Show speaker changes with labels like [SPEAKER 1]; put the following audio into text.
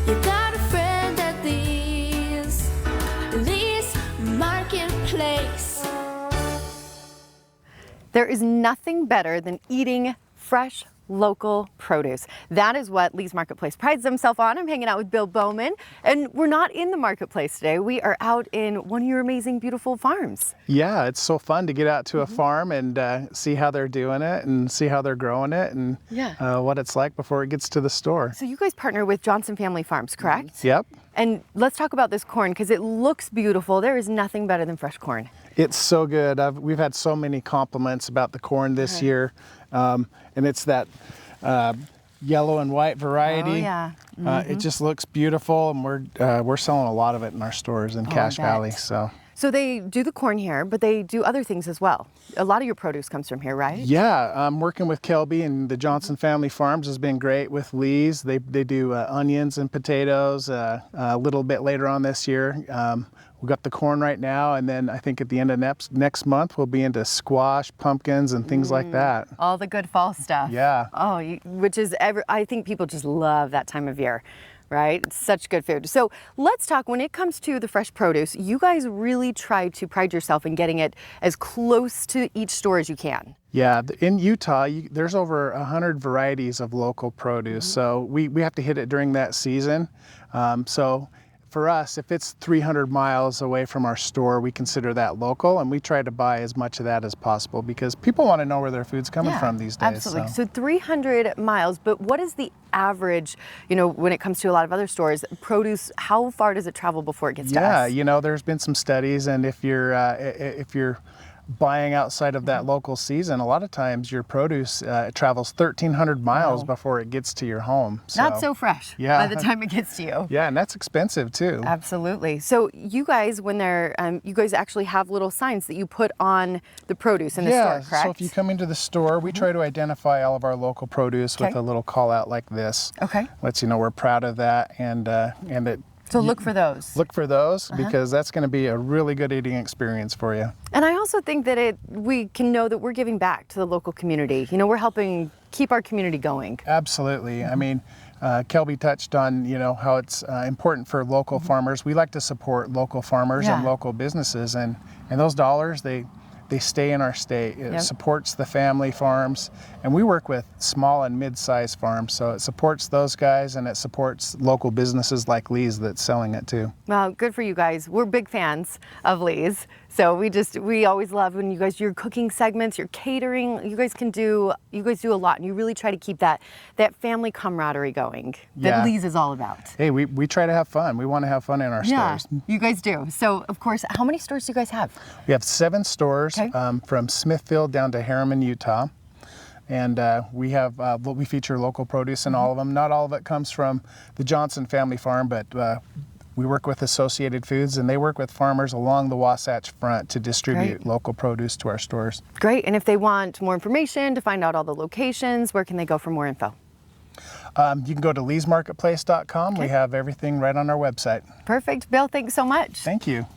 [SPEAKER 1] You got a friend at Lee's Marketplace.
[SPEAKER 2] There is nothing better than eating fresh local produce. That is what Lee's Marketplace prides themselves on. I'm hanging out with Bill Bowman, and we're not in the marketplace today. We are out in one of your amazing, beautiful farms.
[SPEAKER 3] Yeah, it's so fun to get out to a farm and see how they're doing it and see how they're growing it and what it's like before it gets to the store.
[SPEAKER 2] So you guys partner with Johnson Family Farms, correct?
[SPEAKER 3] Yep.
[SPEAKER 2] And let's talk about this corn because it looks beautiful. There is nothing better than fresh corn.
[SPEAKER 3] It's so good. We've had so many compliments about the corn this year, and it's that yellow and white variety.
[SPEAKER 2] Oh, yeah.
[SPEAKER 3] It just looks beautiful, and we're selling a lot of it in our stores in Cache Valley.
[SPEAKER 2] So they do the corn here, but they do other things as well. A lot of your produce comes from here, right?
[SPEAKER 3] Yeah, working with Kelby and the Johnson Family Farms has been great with Lee's. They do onions and potatoes a little bit later on this year. We've got the corn right now, and then I think at the end of next month, we'll be into squash, pumpkins, and things like that.
[SPEAKER 2] All the good fall stuff.
[SPEAKER 3] Yeah.
[SPEAKER 2] Oh, which is, I think people just love that time of year, right? It's such good food. So let's talk, when it comes to the fresh produce, you guys really try to pride yourself in getting it as close to each store as you can.
[SPEAKER 3] Yeah, in Utah, there's over 100 varieties of local produce, so we have to hit it during that season. So for us, if it's 300 miles away from our store, we consider that local, and we try to buy as much of that as possible because people want to know where their food's coming from these days.
[SPEAKER 2] Absolutely. So 300 miles, but what is the average, when it comes to a lot of other stores, produce, how far does it travel before it gets to us?
[SPEAKER 3] Yeah, there's been some studies, and if you're buying outside of that local season, a lot of times your produce travels 1,300 miles before it gets to your home.
[SPEAKER 2] Not so fresh by the time it gets to you.
[SPEAKER 3] Yeah, and that's expensive too.
[SPEAKER 2] Absolutely. So you guys, when you guys actually have little signs that you put on the produce in the store, correct?
[SPEAKER 3] So if you come into the store, we try to identify all of our local produce with a little call out like this.
[SPEAKER 2] Okay.
[SPEAKER 3] Lets you know we're proud of that, and it.
[SPEAKER 2] So look for those.
[SPEAKER 3] Look for those because that's going to be a really good eating experience for you.
[SPEAKER 2] And I also think that we can know that we're giving back to the local community. We're helping keep our community going.
[SPEAKER 3] Absolutely. I mean, Kelby touched on, how it's important for local farmers. We like to support local farmers and local businesses, and those dollars, they stay in our state. It supports the family farms, and we work with small and mid-sized farms, so it supports those guys and it supports local businesses like Lee's that's selling it too.
[SPEAKER 2] Well, good for you guys. We're big fans of Lee's, so we always love when you guys do your cooking segments, your catering. You guys do a lot, and you really try to keep that family camaraderie going that Lee's is all about.
[SPEAKER 3] Hey, we try to have fun. We want to have fun in our stores.
[SPEAKER 2] You guys do. So, of course, how many stores do you guys have?
[SPEAKER 3] We have 7 stores. From Smithfield down to Harriman, Utah. And we feature local produce in all of them. Not all of it comes from the Johnson Family Farm, but we work with Associated Foods, and they work with farmers along the Wasatch Front to distribute local produce to our stores.
[SPEAKER 2] Great. And if they want more information to find out all the locations, where can they go for more info?
[SPEAKER 3] You can go to leesmarketplace.com. We have everything right on our website.
[SPEAKER 2] Perfect. Bill, thanks so much.
[SPEAKER 3] Thank you.